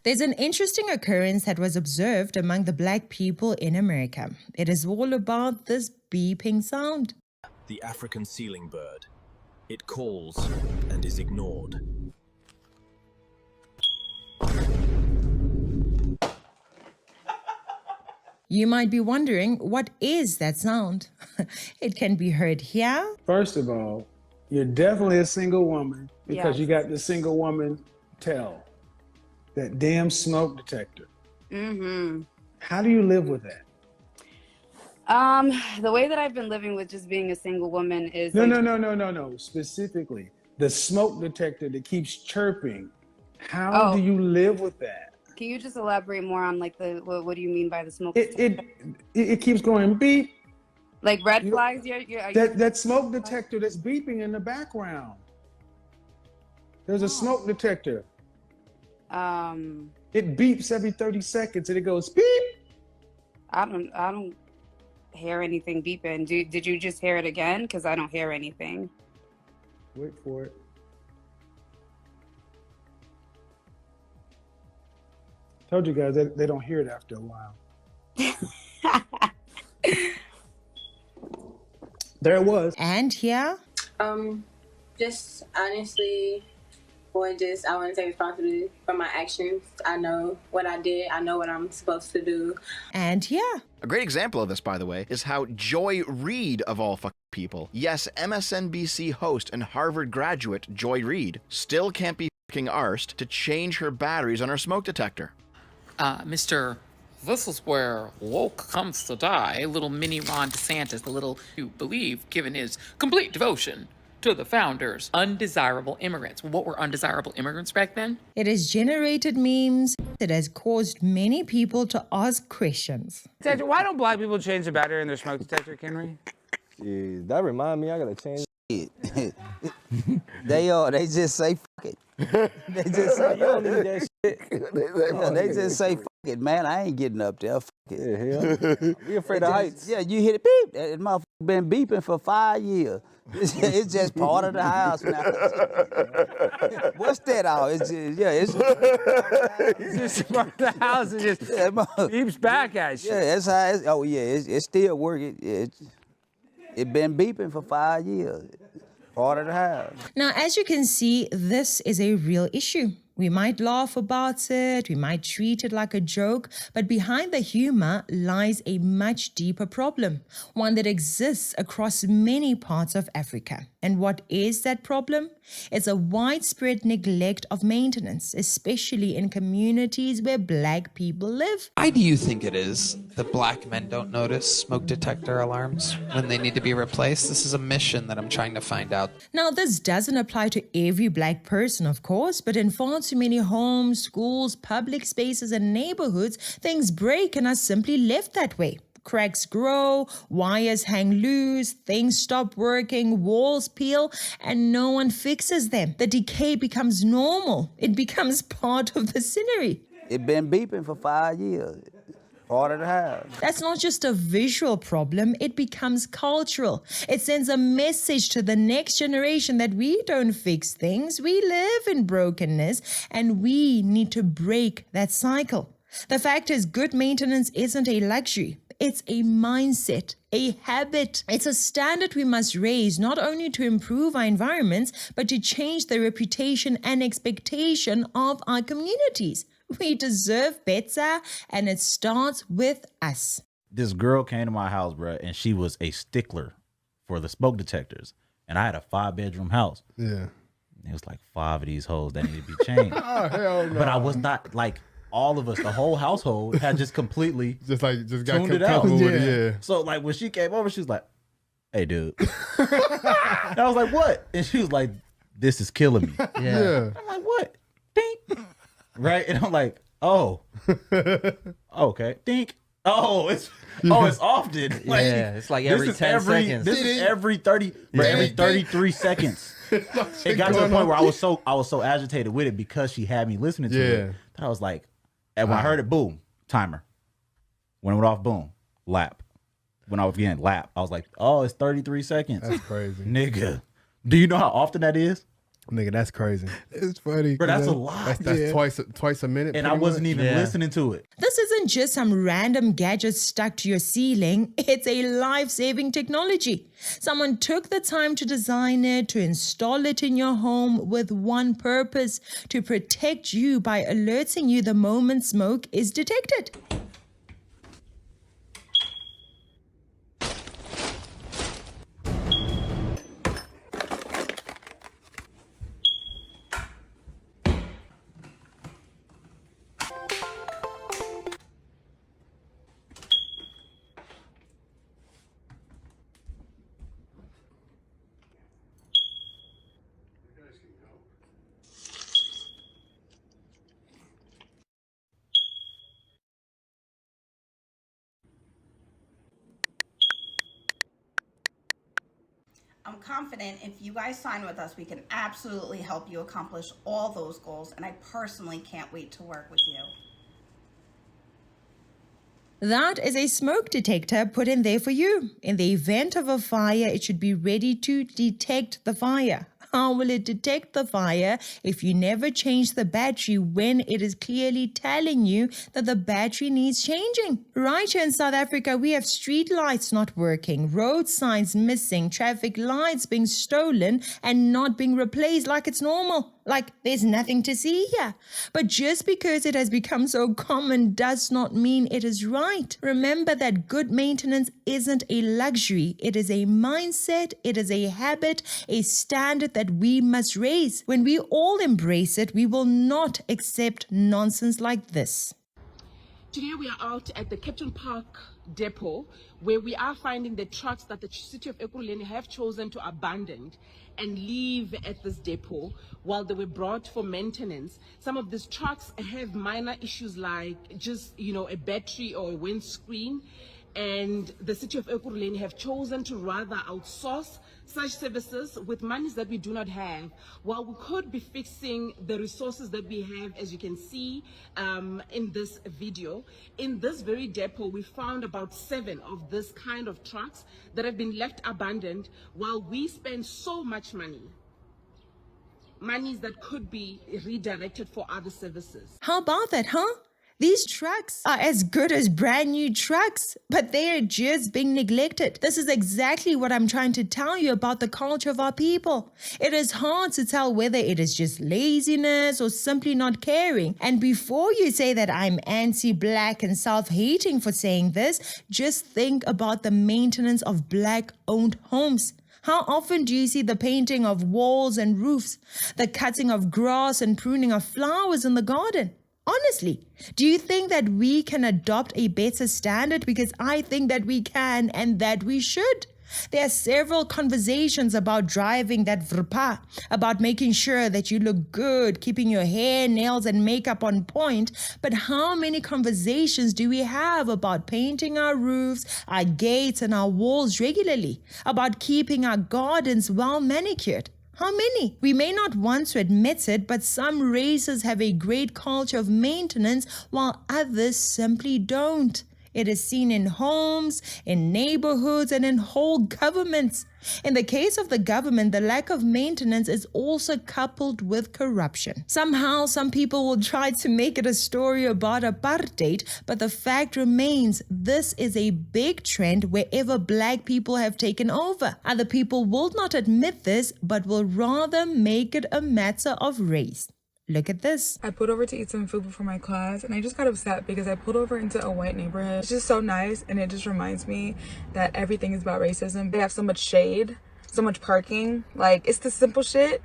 There's an interesting occurrence that was observed among the black people in America. It is all about this beeping sound. The African ceiling bird. It calls and is ignored. You might be wondering, what is that sound? It can be heard here. First of all, you're definitely a single woman because you got the single woman tell. That damn smoke detector. Mm-hmm. How do you live with that? The way that I've been living with just being a single woman is No. Specifically, the smoke detector that keeps chirping. How do you live with that? Can you just elaborate more on like what do you mean by the smoke detector? It keeps going beep. Like red flags? That smoke detector that's beeping in the background. There's a smoke detector. It beeps every 30 seconds and it goes beep. I don't hear anything beeping. Did you just hear it again? Because I don't hear anything. Wait for it. Told you guys they don't hear it after a while. There it was. And here? Just honestly, I want to take responsibility for my actions. I know what I did. I know what I'm supposed to do. And yeah. A great example of this, by the way, is how Joy Reid, of all fucking people, yes, MSNBC host and Harvard graduate Joy Reid, still can't be fucking arsed to change her batteries on her smoke detector. Mr. This is where woke comes to die. Little mini Ron DeSantis, the little you believe, given his complete devotion to the founders, undesirable immigrants. What were undesirable immigrants back then? It has generated memes. It has caused many people to ask questions. Why don't black people change the battery in their smoke detector, Henry? Yeah, that remind me, I gotta change it. They just say fuck it. They just say, you don't need that shit. They just say fuck it, man. I ain't getting up there. Fuck it. Yeah. We afraid of heights. Yeah, you hit it beep. That motherfucker been beeping for 5 years. It's just part of the house now. What's that all? It's just part of the house. It just beeps back at you. Yeah, that's how it's still working. It's been beeping for 5 years. Part of the house. Now, as you can see, this is a real issue. We might laugh about it, we might treat it like a joke, but behind the humor lies a much deeper problem, one that exists across many parts of Africa. And what is that problem? It's a widespread neglect of maintenance, especially in communities where black people live. Why do you think it is that black men don't notice smoke detector alarms when they need to be replaced? This is a mission that I'm trying to find out. Now, this doesn't apply to every black person, of course, but in far too many homes, schools, public spaces, and neighborhoods, things break and are simply left that way. Cracks grow, wires hang loose, things stop working, walls peel, and no one fixes them. The decay becomes normal. It becomes part of the scenery. It's been beeping for 5 years. Part of the house. That's not just a visual problem, it becomes cultural. It sends a message to the next generation that we don't fix things, we live in brokenness, and we need to break that cycle. The fact is, good maintenance isn't a luxury. It's a mindset, a habit. It's a standard we must raise, not only to improve our environments, but to change the reputation and expectation of our communities. We deserve better, and it starts with us. This girl came to my house, bro, and she was a stickler for the smoke detectors. And I had a 5-bedroom house. Yeah. It was like 5 of these hoes that needed to be changed. Oh, hell no. But I was not like... all of us, the whole household, had just completely just got tuned it out. Yeah. So like when she came over, she was like, "Hey, dude." And I was like, "What?" And she was like, "This is killing me." Yeah. I'm like, "What?" Dink. Right? And I'm like, "Oh, okay." Dink. Oh, it's often. Like, yeah, it's like every 10 seconds. This is every 33 seconds. It got to the point where I was so agitated with it because she had me listening to it that I was like, and when I heard it, boom, timer. When it went off, boom, lap. When I was getting lap, I was like, oh, it's 33 seconds. That's crazy. Nigga. Do you know how often that is? Nigga, that's crazy. It's funny. Bro, that's a lot. That's twice a minute. And I wasn't even listening to it. This isn't just some random gadget stuck to your ceiling. It's a life-saving technology. Someone took the time to design it, to install it in your home with one purpose: to protect you by alerting you the moment smoke is detected. I'm confident if you guys sign with us, we can absolutely help you accomplish all those goals, and I personally can't wait to work with you. That is a smoke detector put in there for you. In the event of a fire, it should be ready to detect the fire. How will it detect the fire if you never change the battery when it is clearly telling you that the battery needs changing? Right here in South Africa, we have street lights not working, road signs missing, traffic lights being stolen and not being replaced like it's normal. Like there's nothing to see here. But just because it has become so common does not mean it is right. Remember that good maintenance isn't a luxury. It is a mindset, it is a habit, a standard that we must raise. When we all embrace it, we will not accept nonsense like this. Today we are out at the Captain Park depot, where we are finding the trucks that the city of Ekurhuleni have chosen to abandon and leave at this depot while they were brought for maintenance. Some of these trucks have minor issues like just, a battery or a windscreen, and the city of Ekurhuleni have chosen to rather outsource such services with monies that we do not have, while we could be fixing the resources that we have, as you can see in this video. In this very depot, we found about 7 of this kind of trucks that have been left abandoned while we spend so much monies that could be redirected for other services. How about that, huh? These trucks are as good as brand new trucks, but they are just being neglected. This is exactly what I'm trying to tell you about the culture of our people. It is hard to tell whether it is just laziness or simply not caring. And before you say that I'm anti-black and self-hating for saying this, just think about the maintenance of black-owned homes. How often do you see the painting of walls and roofs, the cutting of grass and pruning of flowers in the garden? Honestly, do you think that we can adopt a better standard? Because I think that we can and that we should. There are several conversations about driving that vrpa, about making sure that you look good, keeping your hair, nails, and makeup on point. But how many conversations do we have about painting our roofs, our gates, and our walls regularly? About keeping our gardens well manicured? How many? We may not want to admit it, but some races have a great culture of maintenance while others simply don't. It is seen in homes, in neighborhoods, and in whole governments. In the case of the government, the lack of maintenance is also coupled with corruption. Somehow, some people will try to make it a story about apartheid, but the fact remains, this is a big trend wherever black people have taken over. Other people will not admit this, but will rather make it a matter of race. Look at this. I pulled over to eat some food before my class, and I just got upset because I pulled over into a white neighborhood. It's just so nice, and it just reminds me that everything is about racism. They have so much shade, so much parking. Like, it's the simple shit.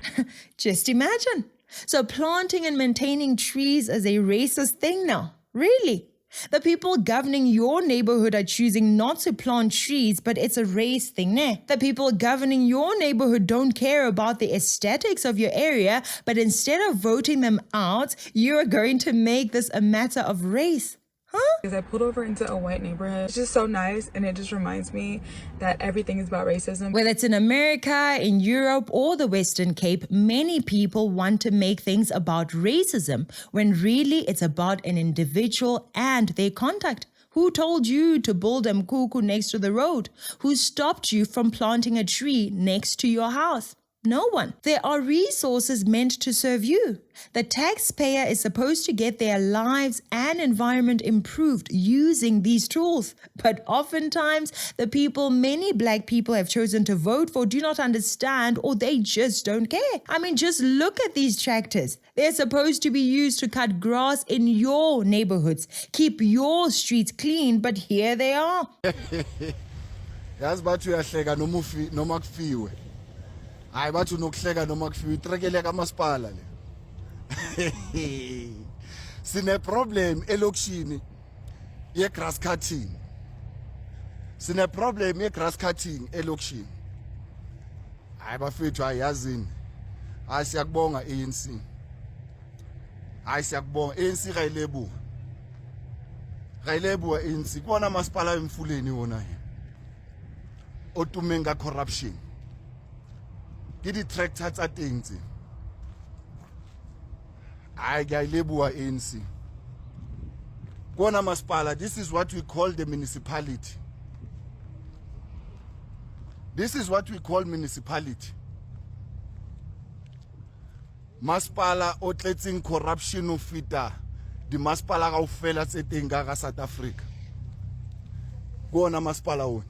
Just imagine. So planting and maintaining trees is a racist thing now. Really? The people governing your neighborhood are choosing not to plant trees, but it's a race thing, ne? The people governing your neighborhood don't care about the aesthetics of your area, but instead of voting them out, you are going to make this a matter of race. Huh? Because I pulled over into a white neighborhood. It's just so nice, and it just reminds me that everything is about racism. Whether it's in America, in Europe, or the Western Cape, many people want to make things about racism, when really it's about an individual and their conduct. Who told you to build a mkuku next to the road? Who stopped you from planting a tree next to your house? No one. There are resources meant to serve you. The taxpayer is supposed to get their lives and environment improved using these tools. But oftentimes, the people many black people have chosen to vote for do not understand, or they just don't care. I mean, just look at these tractors. They're supposed to be used to cut grass in your neighborhoods, keep your streets clean, but here they are. Yazi bathi uyahleka noma kufiwe. Hayi bathi unokuhleka noma kufiwe itrekele kamasipala le. Sine problem elokishini ye grass cutting. Sine problem ye grass cutting elokishini. Hayi bafethu ayazini. Hayi siyakubonga ANC. Hayi siyakubonga ANC Katlego. Katlego ANC kona masipala emfuleni wona he. Otumenga corruption. Ke di tractor tsa teng tse. Ai ga lebuwa ANC. Kona masipala, this is what we call the municipality. This is what we call municipality. Masipala o tletseng corruption o feta di masipala kaofela tse teng ka South Africa. Kona masipala o.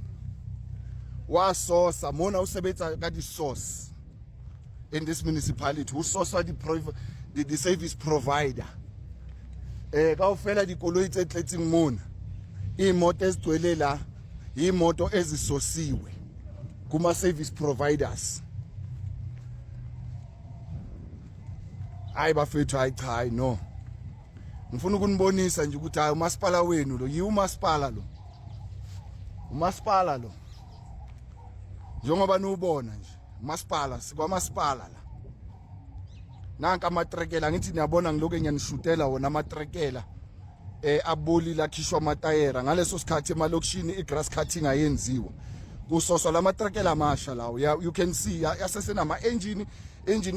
Wa source mona o sebetsa ka di source in this municipality who source the service provider kaofela dikoloi tse tletseng mona imoto ezitwelela imoto ezisosiwe kuma service providers. Hayi bafethu hayi cha no ngifuna ukunibonisa nje ukuthi hayi umasipala wenu lo umasipala lo umasipala lo njengoba nubona nje masipala sikwamasipala la nanka amatrekela ngithi niyabona ngiloke ngiyanishutela wona amatrekela aboli lakhishwa amatayera ngaleso sikhathi emalokishini igrass cutting ayenziwa kusoswa lamatrekela amasha lawo you can see yasesenama engine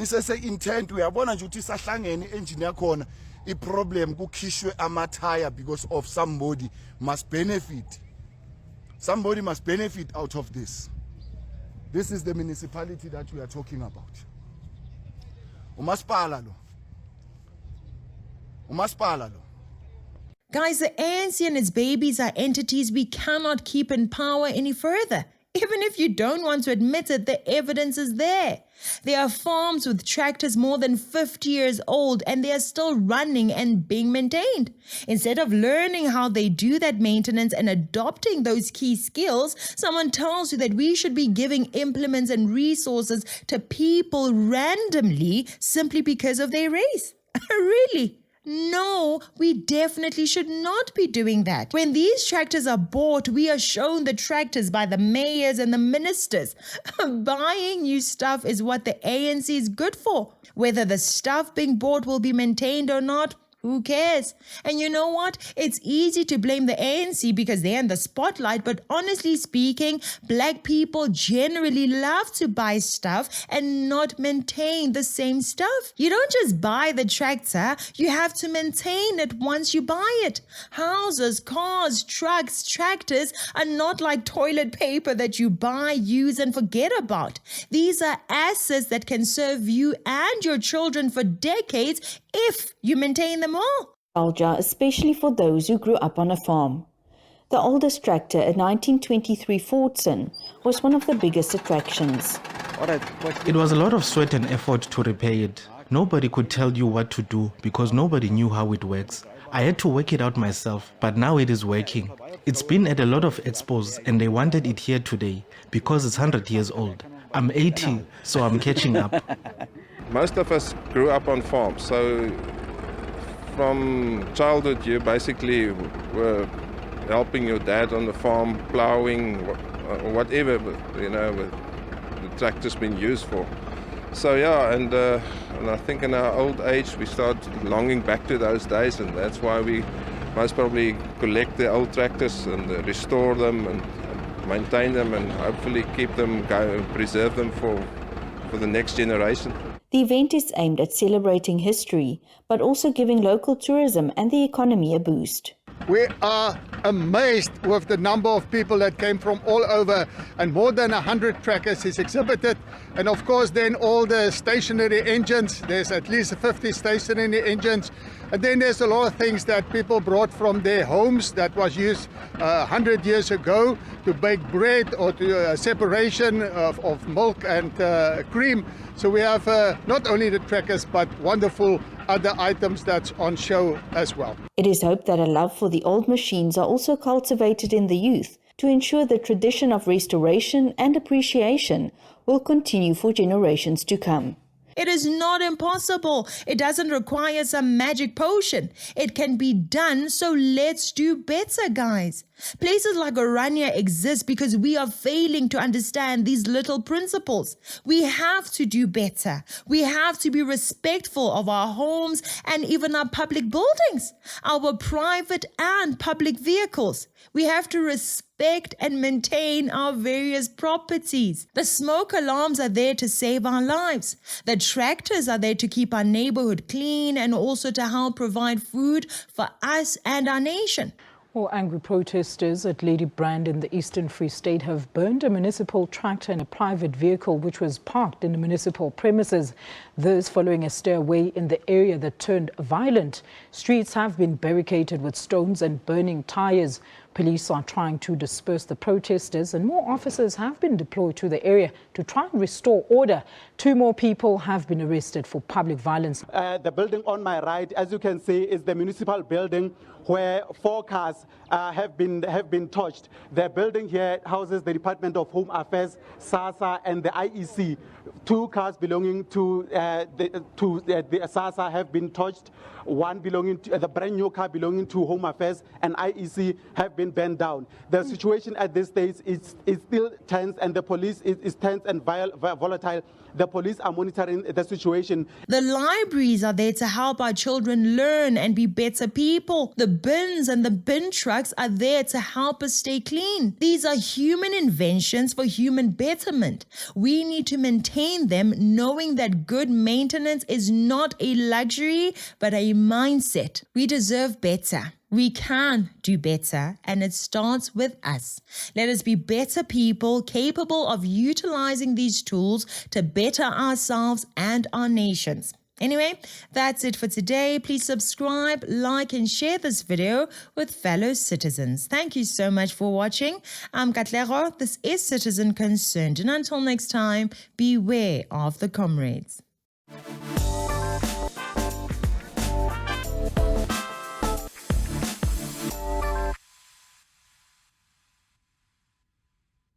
isese intent uyabona nje ukuthi isahlangene engine yakhona iproblem kukhishwe amatire because of somebody must benefit out of this. This is the municipality that we are talking about. Umasipala lo. Guys, the ANC and its babies are entities we cannot keep in power any further. Even if you don't want to admit it, the evidence is there. There are farms with tractors more than 50 years old and they are still running and being maintained. Instead of learning how they do that maintenance and adopting those key skills, someone tells you that we should be giving implements and resources to people randomly simply because of their race. Really? No, we definitely should not be doing that. When these tractors are bought, we are shown the tractors by the mayors and the ministers. Buying new stuff is what the ANC is good for. Whether the stuff being bought will be maintained or not, who cares? And you know what? It's easy to blame the ANC because they're in the spotlight, but honestly speaking, black people generally love to buy stuff and not maintain the same stuff. You don't just buy the tractor, you have to maintain it once you buy it. Houses, cars, trucks, tractors are not like toilet paper that you buy, use, and forget about. These are assets that can serve you and your children for decades if you maintain them all. Nostalgia, especially for those who grew up on a farm. The oldest tractor, a 1923 Fordson, was one of the biggest attractions. It was a lot of sweat and effort to repair it. Nobody could tell you what to do because nobody knew how it works. I had to work it out myself, but now it is working. It's been at a lot of expos and they wanted it here today because it's 100 years old. I'm 80, so I'm catching up. Most of us grew up on farms, so from childhood you basically were helping your dad on the farm, plowing, whatever, you know, the tractor's been used for. So yeah, and I think in our old age we start longing back to those days, and that's why we most probably collect the old tractors and restore them and maintain them and hopefully keep them going, preserve them for the next generation. The event is aimed at celebrating history, but also giving local tourism and the economy a boost. We are amazed with the number of people that came from all over, and more than 100 trackers is exhibited. And of course then all the stationary engines, there's at least 50 stationary engines. And then there's a lot of things that people brought from their homes that was used 100 years ago to bake bread or to separation of milk and cream. So we have not only the trackers but wonderful other items that's on show as well. It is hoped that a love for the old machines are also cultivated in the youth to ensure the tradition of restoration and appreciation will continue for generations to come. It is not impossible. It doesn't require some magic potion. It can be done, so let's do better, guys. Places like Rivonia exist because we are failing to understand these little principles. We have to do better. We have to be respectful of our homes and even our public buildings, our private and public vehicles. We have to respect and maintain our various properties. The smoke alarms are there to save our lives. The tractors are there to keep our neighborhood clean and also to help provide food for us and our nation. Well, angry protesters at Lady Brand in the Eastern Free State have burned a municipal tractor and a private vehicle which was parked in the municipal premises. This following a stairway in the area that turned violent. Streets have been barricaded with stones and burning tires. Police are trying to disperse the protesters and more officers have been deployed to the area to try and restore order. 2 more people have been arrested for public violence. The building on my right, as you can see, is the municipal building where 4 cars have been touched. The building here houses the Department of Home Affairs, SASA, and the IEC. 2 cars belonging to the SASA have been touched. One belonging to the brand new car belonging to Home Affairs and IEC have been burned down. The situation at this stage is still tense, and the police is tense and volatile. The police are monitoring the situation. The libraries are there to help our children learn and be better people. The bins and the bin trucks are there to help us stay clean. These are human inventions for human betterment. We need to maintain them, knowing that good maintenance is not a luxury, but a mindset. We deserve better. We can do better, and it starts with us. Let us be better people capable of utilizing these tools to better ourselves and our nations. Anyway, that's it for today. Please subscribe, like, and share this video with fellow citizens. Thank you so much for watching. I'm Katlego. This is Citizen Concerned. And until next time, beware of the comrades.